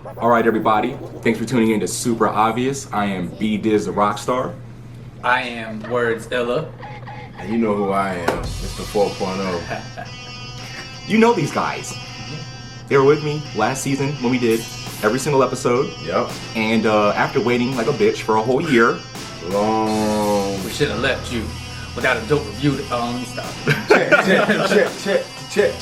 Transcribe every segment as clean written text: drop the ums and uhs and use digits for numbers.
All right, everybody. Thanks for tuning in to Super Obvious. I am B Diz the Rockstar. I am Words Illah. And you know who I am, Mr. 4.0. You know these guys. They were with me last season when we did every single episode. Yep. And after waiting like a bitch for a whole year. Long. We should have left you without a dope review. Stop. Check.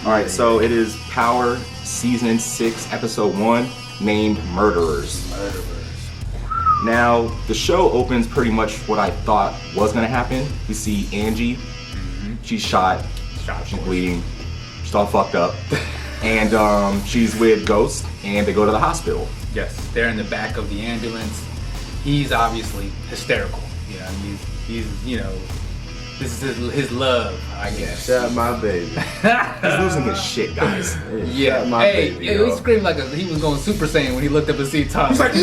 All right, so it is Power Season 6, Episode 1, named Murderers. Now, the show opens pretty much what I thought was going to happen. We see Angie. She's shot. She's bleeding. She's all fucked up. And she's with Ghost, and they go to the hospital. Yes, they're in the back of the ambulance. He's obviously hysterical. You know, he's you know, this is his love, I guess. Shot my baby. He's losing his shit, guys. Yeah. Shot my baby. He screamed like he was going Super Saiyan when he looked up and see Tom. He's like, no!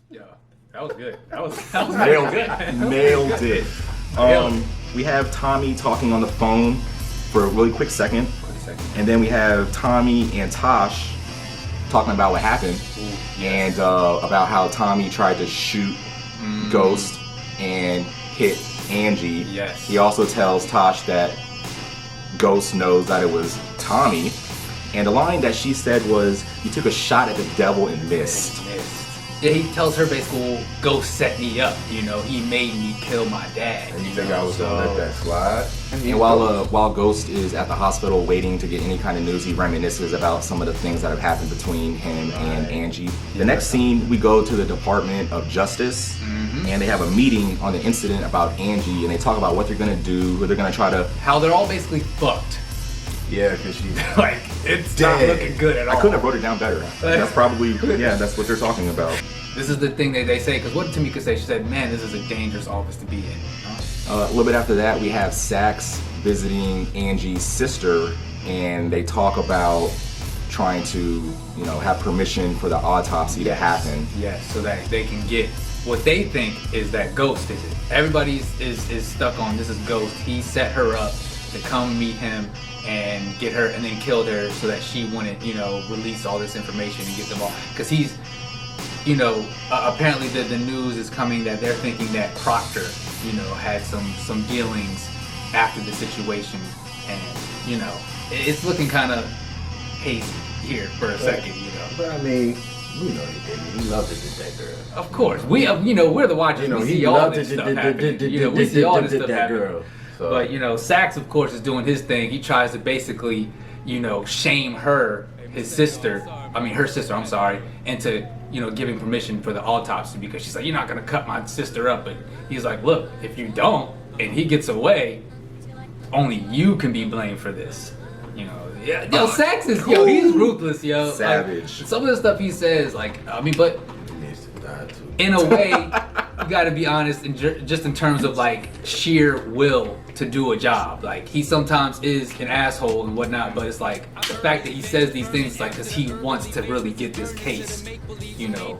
Yeah, that was good. That was Nailed it. Nailed it. We have Tommy talking on the phone for a really quick second. And then we have Tommy and Tosh talking about what happened. And about how Tommy tried to shoot Ghost and hit Angie. Yes. He also tells Tosh that Ghost knows that it was Tommy. And the line that she said was, "You took a shot at the devil and missed." Yeah, he tells her basically, well, Ghost set me up. You know, he made me kill my dad. And you think I was gonna let that slide? And while Ghost is at the hospital waiting to get any kind of news, he reminisces about some of the things that have happened between him and Angie. The next scene, we go to the Department of Justice, and they have a meeting on the incident about Angie, and they talk about what they're gonna do, who they're gonna try to... How they're all basically fucked. Yeah, because she's Like, it's not looking good at all. I couldn't have wrote it down better. That's probably, yeah, that's what they're talking about. This is the thing that they say, because what did Tamika say? She said, man, this is a dangerous office to be in. A little bit after that, we have Sax visiting Angie's sister, and they talk about trying to, you know, have permission for the autopsy to happen. Yes, so that they can get what they think is that Ghost is it. Everybody is stuck on this is Ghost. He set her up to come meet him and get her, and then killed her so that she wouldn't, you know, release all this information and get them all. Because he's, you know, apparently the news is coming that they're thinking that Proctor, you know, had some dealings after the situation, and you know, it's looking kind of hazy here for a second, you know. But I mean, we know he did. He loved to get that girl. Of course, you know, we're the watchers. You know, we he see all loved this to stuff happening. You know, we see all this stuff happening. But you know, Sax, of course, is doing his thing. He tries to basically, you know, shame her sister, I'm sorry, into, you know, giving permission for the autopsy, because she's like, you're not gonna cut my sister up. But he's like, look, if you don't, and he gets away, only you can be blamed for this. You know, yeah, yo, Sax is, yo, he's ruthless, yo. Savage. Like, some of the stuff he says, like, I mean, but He needs to die too. in a way, you gotta be honest, just in terms of like sheer will to do a job. Like, he sometimes is an asshole and whatnot, but it's like the fact that he says these things, like, because he wants to really get this case, you know.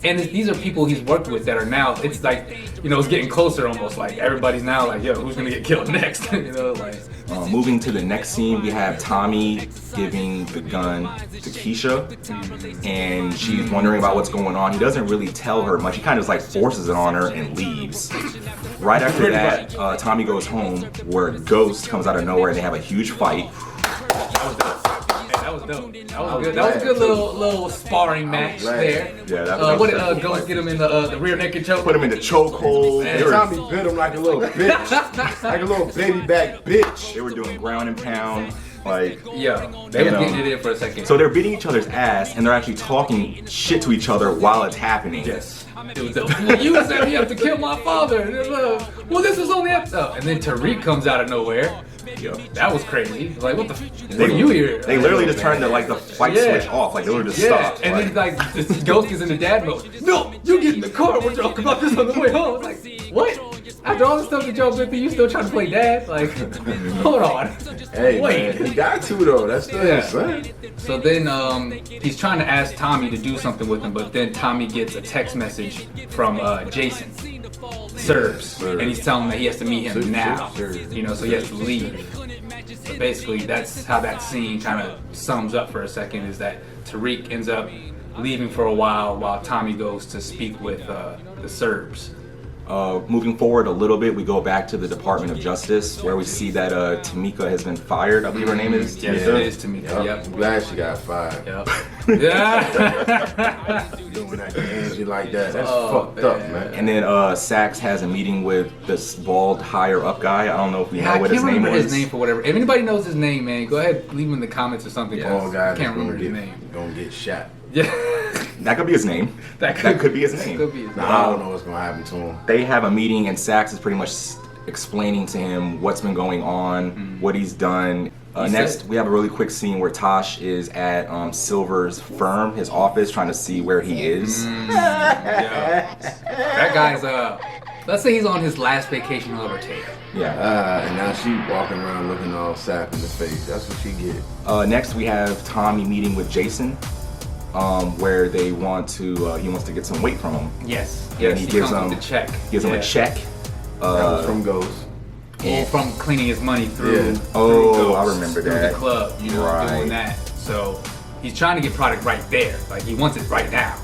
And these are people he's worked with that are now, it's like, you know, it's getting closer almost. Like, everybody's now like, yo, who's gonna get killed next? You know, like. Moving to the next scene, we have Tommy giving the gun to Keisha, and she's wondering about what's going on. He doesn't really tell her much. He kind of like forces it on her and leaves. Right after that, Tommy goes home, where Ghost comes out of nowhere, and they have a huge fight. That was dope. That was good. That was a good little sparring match there. Yeah, that was what did Ghost get him in the rear naked choke? Put him in the chokehold. And Tommy bit him like a little bitch. Like a little baby back bitch. They were doing ground and pound. Like, Yeah, they were getting it in for a second. so they're beating each other's ass, and they're actually talking shit to each other while it's happening. Yes. It was dope. Well, you set me up to kill my father. Well, this was on the episode. And then Tariq comes out of nowhere. Yo. That was crazy. Like, what are you here? They literally just turned the fight switch off. Like, they were just stopped. And then like this Ghost is in the dad mode. No, you get in the car. We're talking about this on the way home. Like, what? After all the stuff that y'all been through, you still trying to play dad? Like, hold on. Hey, Wait. man, he got to though. That's still his son. So then he's trying to ask Tommy to do something with him, but then Tommy gets a text message from Jason Serbs, and he's telling him that he has to meet him now. You know, so he has to leave. So basically, that's how that scene kind of sums up for a second, is that Tariq ends up leaving for a while Tommy goes to speak with the Serbs. Moving forward a little bit, we go back to the Department of Justice, where we see that Tamika has been fired. I believe her name is Yes, Tamika. it is Tamika. Yep. I'm glad she got fired. Yep. Yeah. Doing that to Angie like that, that's Oh, fucked up, man. And then Sax has a meeting with this bald higher up guy. I don't know if we know I what can't his name remember was. his name for whatever. If anybody knows his name, man, go ahead, leave him in the comments or something. All 'cause guys I can't remember his gonna name. get shot. Yeah. That could be his name. That could be his name. Could be his name. Nah, I don't know what's gonna happen to him. They have a meeting, and Sax is pretty much explaining to him what's been going on, what he's done. Next, we have a really quick scene where Tosh is at Silver's firm, his office, trying to see where he is. Yeah. That guy's let's say he's on his last vacation he'll ever take. Yeah. And now she walking around looking all sap in the face. That's what she get. Next, we have Tommy meeting with Jason, where they want to. He wants to get some weight from him. Yes. Yeah, Yes, he he gives comes him with the check. Gives him a check. That was from Ghost. Well, from cleaning his money through. Yeah. Oh, through I Ghost, remember through that. the club, you know, Right. doing that. So he's trying to get product right there. Like he wants it right now.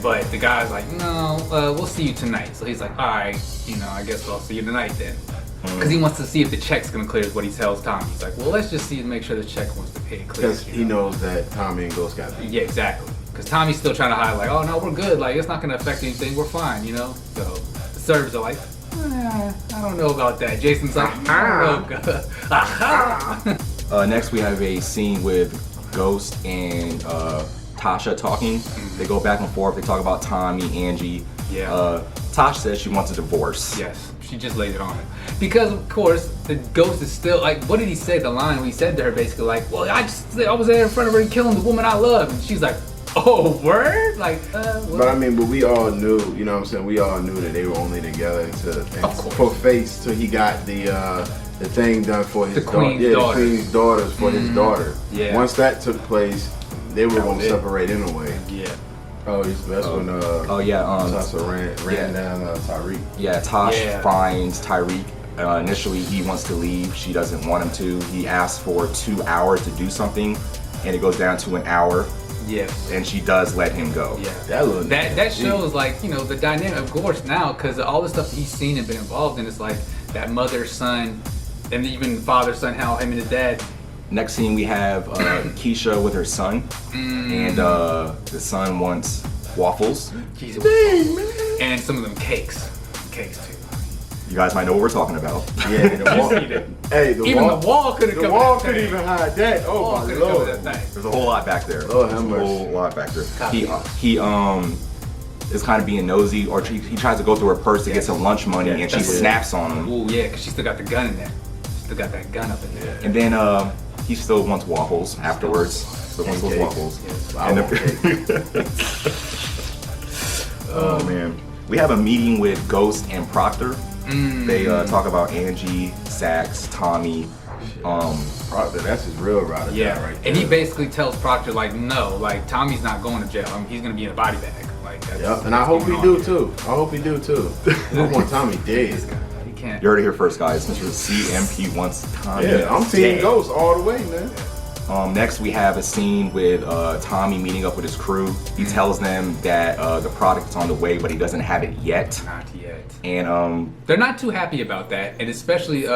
But the guy's like, no, we'll see you tonight. So he's like, all right, you know, I guess I'll see you tonight then. Because he wants to see if the check's gonna clear, is what he tells Tommy. He's like, well, let's just see and make sure the check wants to pay it clear. Because he knows that Tommy and Ghost got beat. Yeah, exactly. Because Tommy's still trying to hide, like, oh no, we're good. Like it's not gonna affect anything. We're fine, you know. So the Serbs are like, I don't know about that. Jason's like, I don't know. Next, we have a scene with Ghost and Tasha talking. They go back and forth. They talk about Tommy, Angie. Yeah. Tasha says she wants a divorce. Yes, she just laid it on him. Because of course the Ghost is still like, what did he say? The line he said to her basically like, well, I was there in front of her killing the woman I love, and she's like, oh, word? Like, well. But I mean, but we all knew, you know what I'm saying? We all knew that they were only together for Face till he got the thing done for his The Queen's daughter. The Queen's daughters for his daughter. Yeah. Once that took place, they were going to it. separate anyway. Yeah. Oh, that's when Tasha ran down Tariq. Yeah, Tosh Yeah. finds Tyreek. Initially, he wants to leave. She doesn't want him to. He asks for 2 hours to do something, and it goes down to an hour, Yes. and she does let him go. Yeah. That shows like, you know, the dynamic of course now, because all the stuff that he's seen and been involved in, it's like that mother, son, and even father, son, how him and his dad. Next scene, we have Keisha with her son, and the son wants waffles. Jesus. And some of them cakes. Cakes too. You guys might know what we're talking about. Yeah, the wall. You see that? Hey, the Even wall. the wall couldn't The cover wall that couldn't thing. even hide that. The Oh wall my couldn't cover lord. that thing. There's a whole lot back there. Lord have There's a whole mercy. lot back there. Copy. He is kind of being nosy, or he tries to go through her purse to get some lunch money, and she that's it. snaps on him. Ooh, yeah, because she still got the gun in there. She still got that gun up in there. And then he still wants waffles afterwards. Still wants those Pancakes. waffles. Yes. I And want cake. Oh man. We have a meeting with Ghost and Proctor. They talk about Angie, Sax, Tommy. Proctor, that's his real ride or die Yeah, right there. and he basically tells Proctor like, no, like Tommy's not going to jail. I mean, he's gonna be in a body bag. Like, that's, Yep, and I that's hope he going do on. too. I hope he do too. I want Tommy dead. He can't. You heard it here first, guys. Mr. C.M.P. wants Tommy. Yeah, I'm Team dead. Ghost all the way, man. Next, we have a scene with Tommy meeting up with his crew. He tells them that the product is on the way, but he doesn't have it yet. Not yet. And They're not too happy about that, and especially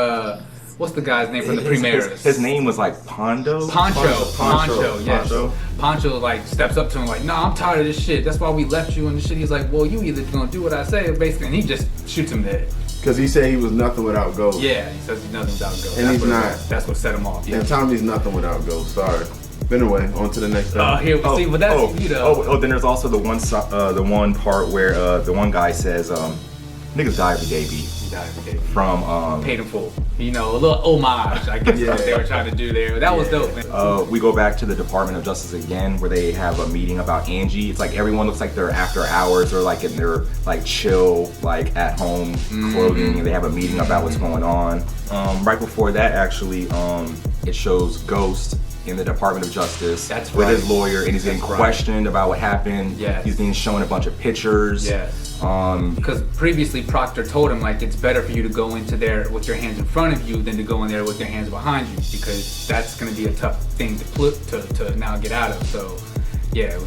what's the guy's name from the Primaris? his name was like Poncho, Poncho, yes. Poncho. Poncho like steps up to him like, no, I'm tired of this shit. That's why we left you and the shit. He's like, well, you either gonna do what I say, or basically, and he just shoots him dead. Because he said he was nothing without Ghost. Yeah, he says he's nothing without Ghost. And That's he's what- not. That's what set him off. Yeah. And Tommy's nothing without Ghost. Sorry. But anyway, on to the next thing. Here, see, but that's you know. Then there's also the one part where the one guy says, "Niggas die every day, B." He died every day. From Paid in full. You know, a little homage, I guess, Yeah. what they were trying to do there. That was dope, man. we go back to the Department of Justice again, where they have a meeting about Angie. It's like everyone looks like they're after hours, or like in their like chill, like at home clothing, and they have a meeting about what's going on. Right before that, actually, it shows Ghost in the Department of Justice That's with right. his lawyer, and he's getting questioned about what happened. Yes. He's being shown a bunch of pictures. Yes. Because previously Proctor told him like it's better for you to go into there with your hands in front of you than to go in there with your hands behind you, because that's going to be a tough thing to now get out of. So yeah,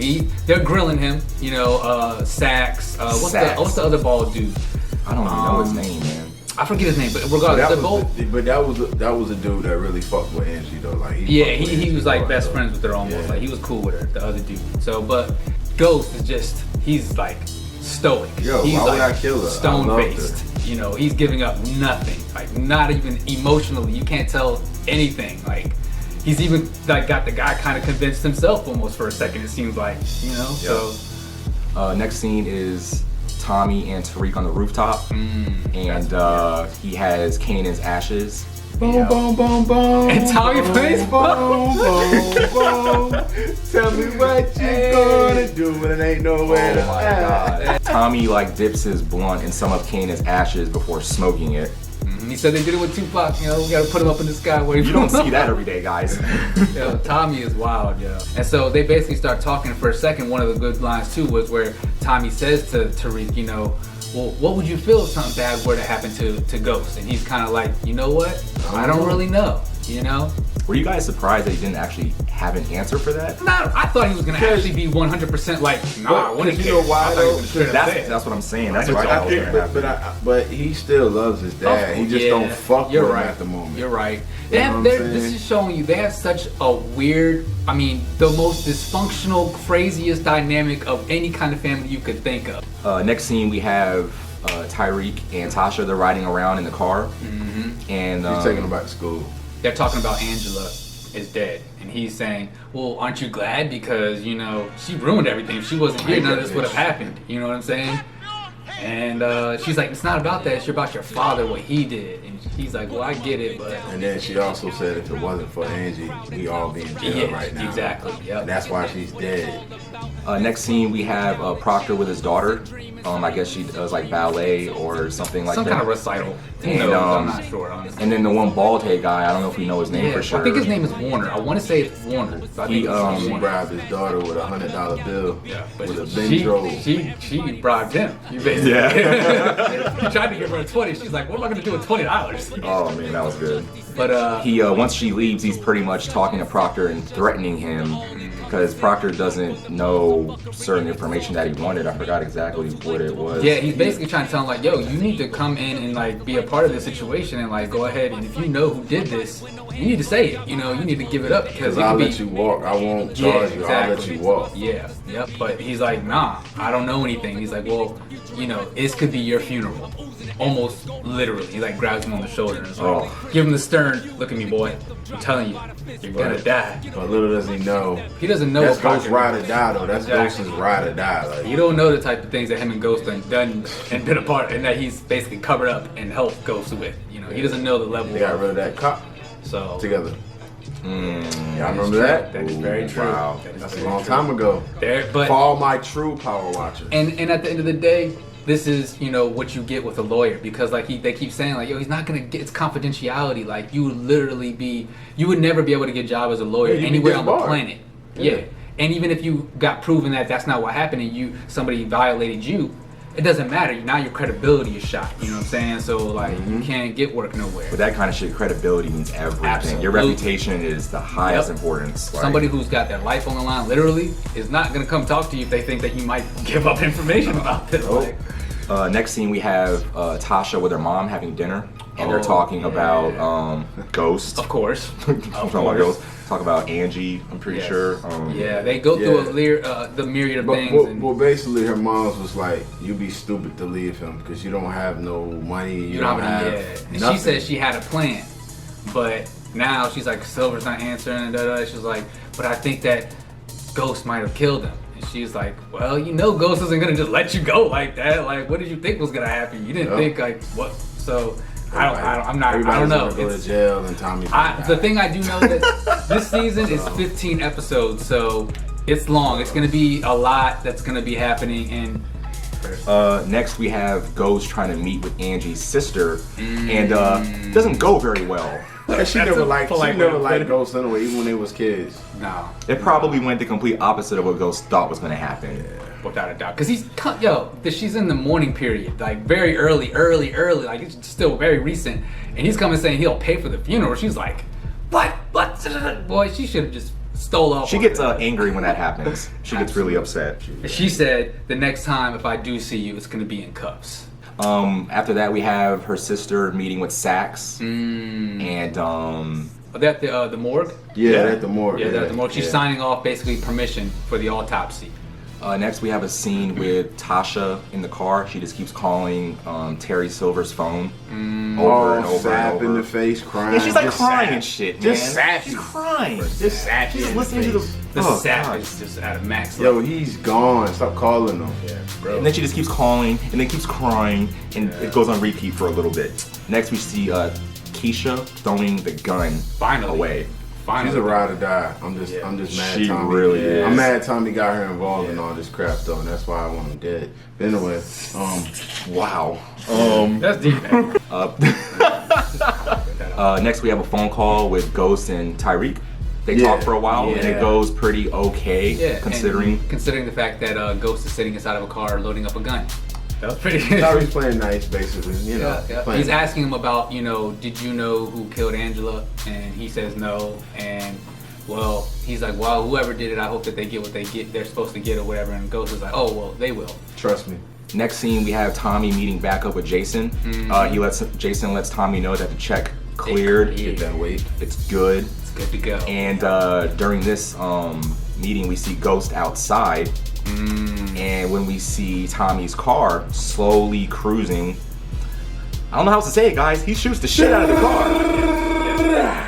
they're grilling him. You know, Sax. What's the other bald dude? I don't even know his name, man. I forget his name, but regardless, that was a dude that really fucked with Angie though. Like he was like best friends with her almost. Yeah. Like he was cool with her, the other dude. So, but Ghost is just he's like stoic. Yo, he's why would like I kill her? stone I loved faced. You know, he's giving up nothing. Like not even emotionally, you can't tell anything. Like he's even like got the guy kind of convinced himself almost for a second. It seems like, you know. Yep. So next scene is Tommy and Tariq on the rooftop, and he has Kanan's ashes. Boom, boom, boom, boom. And Tommy plays boom, boom, boom. Tell me what you gonna do when it ain't nowhere to hide. Tommy like dips his blunt in some of Kanan's ashes before smoking it. He said they did it with Tupac, you know, we gotta put him up in the sky where You don't see that every day, guys. Yo, Tommy is wild, yo. And so they basically start talking for a second. One of the good lines too was where Tommy says to Tariq, you know, well, what would you feel if something bad were to happen to Ghost? And he's kind of like, you know what? I don't really know, you know? Were you guys surprised that he didn't actually have an answer for that? Nah, I thought he was gonna actually be 100% like, nah, what you know why though? That's what I'm saying. That's what I thought was gonna happen. But he still loves his dad. He just don't fuck with him at the moment. You're right. This is showing you they have such a weird, I mean, the most dysfunctional, craziest dynamic of any kind of family you could think of. Next scene we have Tyreek and Tasha. They're riding around in the car, and he's taking them back to school. They're talking about Angela is dead, and he's saying, well, aren't you glad, because you know she ruined everything. If she wasn't here, none of this would have happened. You know what I'm saying? And she's like, it's not about that, it's about your father, what he did. And he's like, well, I get it, but... And then she also said if it wasn't for Angie, we all be in jail right now. Exactly, yep. And that's why she's dead. Next scene we have Proctor with his daughter. I guess she does like ballet or something like that. Some kind of recital. And, I'm not sure, honestly. And then the one bald head guy, I don't know if we know his name for sure. I think his name is Warner. I want to say it's Warner. So he bribed his daughter with $100 bill with a Benjo. She bribed him. You basically. Yeah. He tried to give her a 20. She's like, what am I going to do with $20? Oh man, that was good. But he once she leaves, he's pretty much talking to Proctor and threatening him because Proctor doesn't know certain information that he wanted. I forgot exactly what it was. Yeah, he's basically trying to tell him like, yo, you need to come in and like be a part of this situation and like go ahead, and if you know who did this, you need to say it. You know, you need to give it up because I'll let you walk. I won't charge you. I'll let you walk. Yeah, yep. But he's like, nah, I don't know anything. He's like, well, you know, this could be your funeral. Almost literally. He like grabs him on the shoulder and is like, give him the stern, look at me, boy. I'm telling you, you're gonna die. But little does he know. He doesn't know. That's Ghost ride or die though. That's Ghost's ride or die. Like, you don't know the type of things that him and Ghost done and been apart, and that he's basically covered up and helped Ghost with. You know, he doesn't know the level. They got rid of that cop. So together. Y'all remember that? That is very true. Wow. That's a long time ago. But for all my true power watchers. And at the end of the day, this is, you know, what you get with a lawyer, because like they keep saying like, yo, he's not gonna get, it's confidentiality. Like you would never be able to get a job as a lawyer anywhere on the planet. Yeah. And even if you got proven that that's not what happened and somebody violated you, it doesn't matter. Now your credibility is shot. You know what I'm saying? So like you can't get work nowhere. With that kind of shit, credibility means everything. Absolutely. Your reputation is the highest importance. Like, somebody who's got their life on the line, literally, is not gonna come talk to you if they think that you might give up information about this. Next scene we have Tasha with her mom having dinner, and they're talking about Ghost. Of course. Talking about Ghost. Talk about Angie, I'm pretty sure. They go through the myriad of things. Well, basically, her mom's was like, "You'd be stupid to leave him because you don't have no money. You don't have And nothing." she said she had a plan, but now she's like, Silver's not answering. She's like, but I think that Ghost might have killed him. And she's like, well, you know, Ghost isn't gonna just let you go like that. Like, what did you think was gonna happen? You didn't think like what? So. I don't know. Go to jail and Tommy. The thing I do know that this season is 15 episodes, so it's long. It's gonna be a lot that's gonna be happening. And next we have Ghost trying to meet with Angie's sister, and it doesn't go very well. And she never liked Ghost anyway, even when they was kids. No. It probably went the complete opposite of what Ghost thought was going to happen. Yeah. Without a doubt. Because she's in the mourning period, like very early, like it's still very recent. And he's coming saying he'll pay for the funeral. She's like, what? Boy, she should have just stole off. She gets angry when that happens. She gets really upset. She said, the next time if I do see you, it's going to be in cuffs. After that, we have her sister meeting with Sax. And, At the morgue? Yeah, at the morgue. Yeah, at the morgue. She's signing off basically permission for the autopsy. Next, we have a scene with Tasha in the car. She just keeps calling Terry Silver's phone over and over and over. In the face, crying. Yeah, she's like crying and shit, man. Just sappy. She's crying. Just sappy. She's listening to the sap is just at a max level. Yo, he's gone. Stop calling him. Yeah, bro. And then she just keeps calling and then keeps crying, and it goes on repeat for a little bit. Next, we see Keisha throwing the gun away. She's a ride or die. I'm just mad. She Tommy. really is. I'm mad Tommy got her involved in all this crap though, and that's why I want him dead. But anyway, wow. That's deep, man. Next, we have a phone call with Ghost and Tyreek. They talk for a while, and it goes pretty okay, considering the fact that Ghost is sitting inside of a car loading up a gun. That was pretty good. Tyreek's playing nice, basically. You know, He's asking him about, did you know who killed Angela? And he says no. And well, he's like, well, whoever did it, I hope that they get what they're supposed to get or whatever. And Ghost is like, oh well, they will. Trust me. Next scene, we have Tommy meeting back up with Jason. Jason lets Tommy know that the check cleared. Get that weight. It's good. It's good to go. And during this meeting, we see Ghost outside. And when we see Tommy's car slowly cruising, I don't know how else to say it, guys. He shoots the shit out of the car.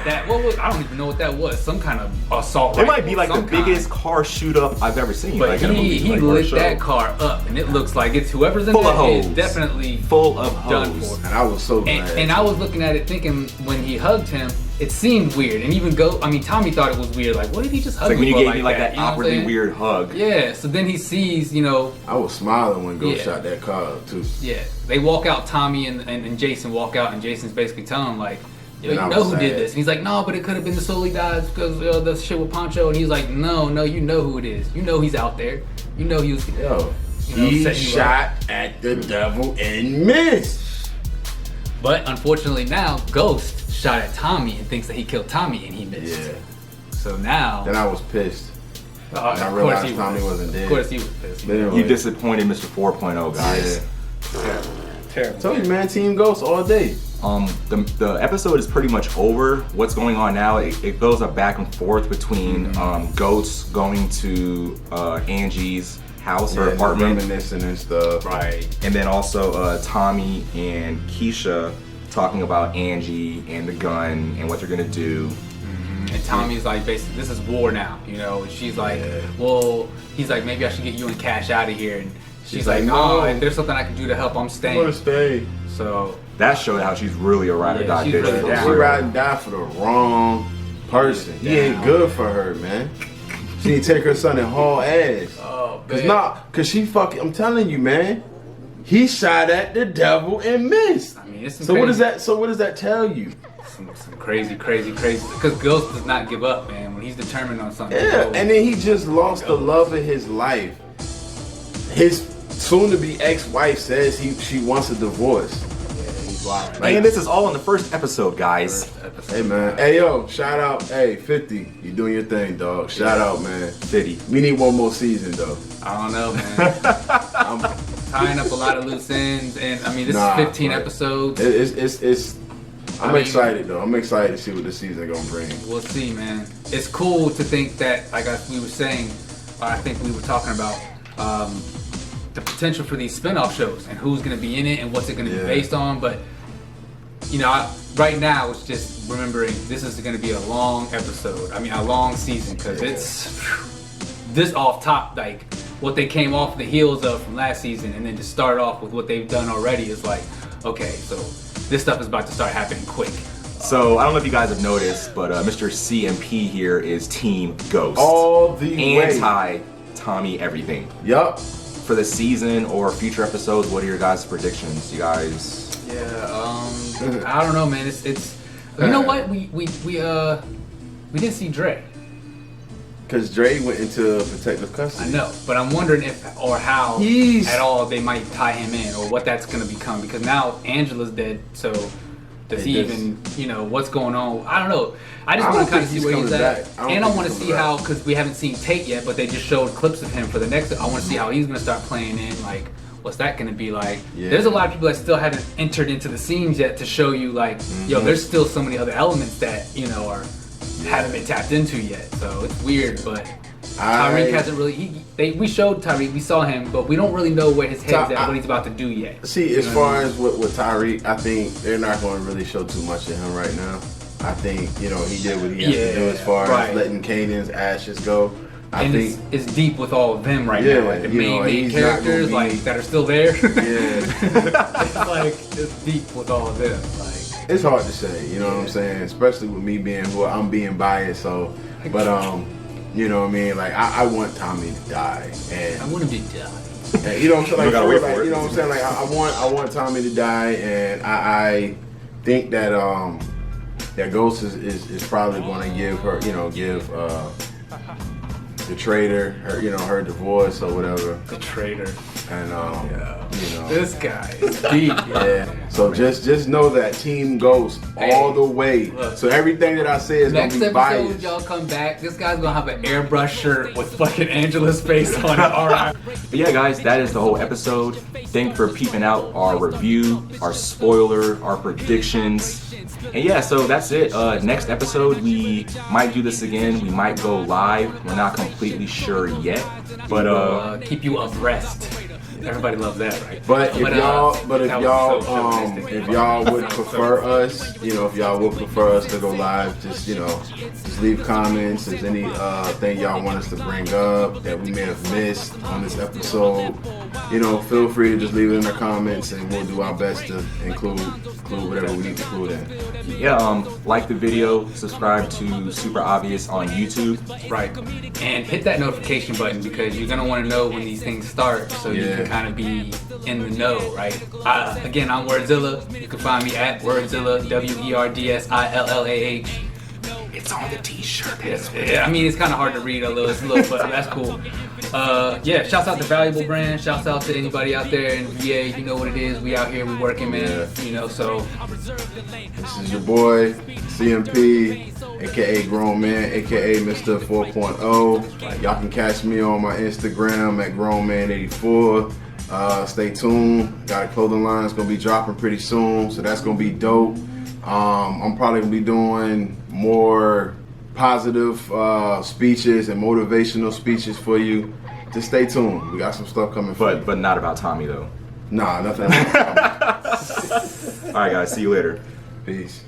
I don't even know what that was. Some kind of assault rifle. It might be like the biggest car shoot up I've ever seen. But like in a movie, he lit that car up, and it looks like it's whoever's in full there of is hoes. definitely full of done hoes. for. And I was so glad. And I was looking at it thinking when he hugged him, it seemed weird. And even Tommy thought it was weird. Like, what did he just hug me? Like when you gave me like that you know awkwardly weird hug. Yeah. So then he sees, I was smiling when Ghost shot that car up too. Yeah. They walk out. Tommy and Jason walk out, and Jason's basically telling him like, you know who did this? And he's like, no, but it could have been the Solely guys because the shit with Poncho. And he's like, no, you know who it is. You know he's out there. You know he was. He shot at the devil and missed. But unfortunately now, Ghost shot at Tommy and thinks that he killed Tommy and he missed. Yeah. So now. Then I was pissed. And I realized Tommy wasn't dead. Of course he was pissed. You disappointed Mr. 4.0, guys. Yeah. Terrible. Tell you, man, Team Ghost all day. The episode is pretty much over. What's going on now, it goes up back and forth between Ghost going to Angie's house or apartment, reminiscing and stuff, right? And then also Tommy and Keisha talking about Angie and the gun and what they're gonna do. And Tommy's like, basically, this is war now, And she's like, well, he's like, maybe I should get you and Cash out of here. And she's like, no, if there's something I can do to help, I'm staying. I'm gonna stay. So that showed how she's really a ride or die bitch. Really she ride and die for the wrong person. He ain't good for her, man. She need to take her son and haul ass. Oh, cause she fucking. I'm telling you, man. He shot at the devil and missed. I mean, it's some so what does that? So what does that tell you? Some crazy. Because Ghost does not give up, man. When he's determined on something. Yeah, and then he just lost the love of his life. His soon-to-be ex-wife says she wants a divorce. And this is all in the first episode, guys. Hey, man. Hey, yo, shout out. Hey, 50. You doing your thing, dog. Shout out, man. 50. We need one more season, though. I don't know, man. I'm tying up a lot of loose ends. And, I mean, this is 15 episodes. I'm excited, though. I'm excited to see what this season going to bring. We'll see, man. It's cool to think that, like we were saying, or I think we were talking about, the potential for these spin-off shows and who's going to be in it and what's it going to be based on. But right now it's just remembering this is going to be a long episode. I mean, a long season, because it's this off top, like what they came off the heels of from last season, and then to start off with what they've done already is like, okay, so this stuff is about to start happening quick. So I don't know if you guys have noticed, but Mr. C.M.P. here is Team Ghost. All the way. Anti-Tommy everything. Yup. For the season or future episodes, what are your guys' predictions? You guys? Yeah, I don't know, man. It's You know what? We didn't see Dre. Because Dre went into protective custody. I know, but I'm wondering if or how at all they might tie him in, or what that's gonna become. Because now Angela's dead, so does he even, you know, what's going on? I don't know. I just want to kind of see where he's at, and I want to see how, because we haven't seen Tate yet, but they just showed clips of him for the next. I want to see how he's gonna start playing in, like. What's that gonna be like? Yeah. There's a lot of people that still haven't entered into the scenes yet to show you, like, yo, there's still so many other elements that, you know, are haven't been tapped into yet. So it's weird, but Tyreek hasn't really. We showed Tyreek, we saw him, but we don't really know where his head's at, what he's about to do yet. See, as far as with Tyreek, I think they're not going to really show too much of him right now. I think, you know, he did what he has to do as far as letting Kanan's ashes go. I think it's deep with all of them right now, like the main characters, like that are still there. It's like it's deep with all of them. Like it's hard to say, you know what I'm saying, especially with me being I'm being biased. So, but you know what I mean. Like I want Tommy to die, and I want him to die. And, you know what I'm saying? Like, you know what I'm saying? Like I want Tommy to die, and I think that that Ghost is probably going to give her, you know, the traitor, her divorce or whatever. The traitor. And you know, this guy is deep. Yeah. So just know that Team Ghost all the way. Look, so everything that I say is gonna be biased. Next episode, y'all come back. This guy's gonna have an airbrush shirt with fucking Angela's face on it. Alright. But yeah, guys, that is the whole episode. Thank you for peeping out our review, our spoiler, our predictions. And yeah, so that's it. Next episode, we might do this again. We might go live. We're not completely sure yet, but keep you abreast. Everybody loves that, right? But if y'all would prefer us, you know, if y'all would prefer us to go live, just leave comments. If there's any thing y'all want us to bring up that we may have missed on this episode, you know, feel free to just leave it in the comments, and we'll do our best to include whatever we need to include in. Yeah, like the video, subscribe to Super Obvious on YouTube. Right. And hit that notification button, because you're gonna want to know when these things start, so you can kind of be in the know, right? Again, I'm Werds Illah. You can find me at Werds Illah, WERDSILLAH. It's on the t-shirt. Yeah, I mean, it's kind of hard to read a little, but that's cool. Yeah, shouts out to Valuable Brand. Shouts out to anybody out there in VA. You know what it is. We out here, we working, man. You know, so. This is your boy, C.M.P, aka Grown Man, aka Mr. 4.0. Y'all can catch me on my Instagram at GrownMan84. Stay tuned. Got a clothing line that's gonna be dropping pretty soon, so that's gonna be dope. I'm probably gonna be doing more positive speeches and motivational speeches for you. Just stay tuned. We got some stuff coming for you. But not about Tommy though. Nah, nothing about Tommy. All right, guys. See you later. Peace.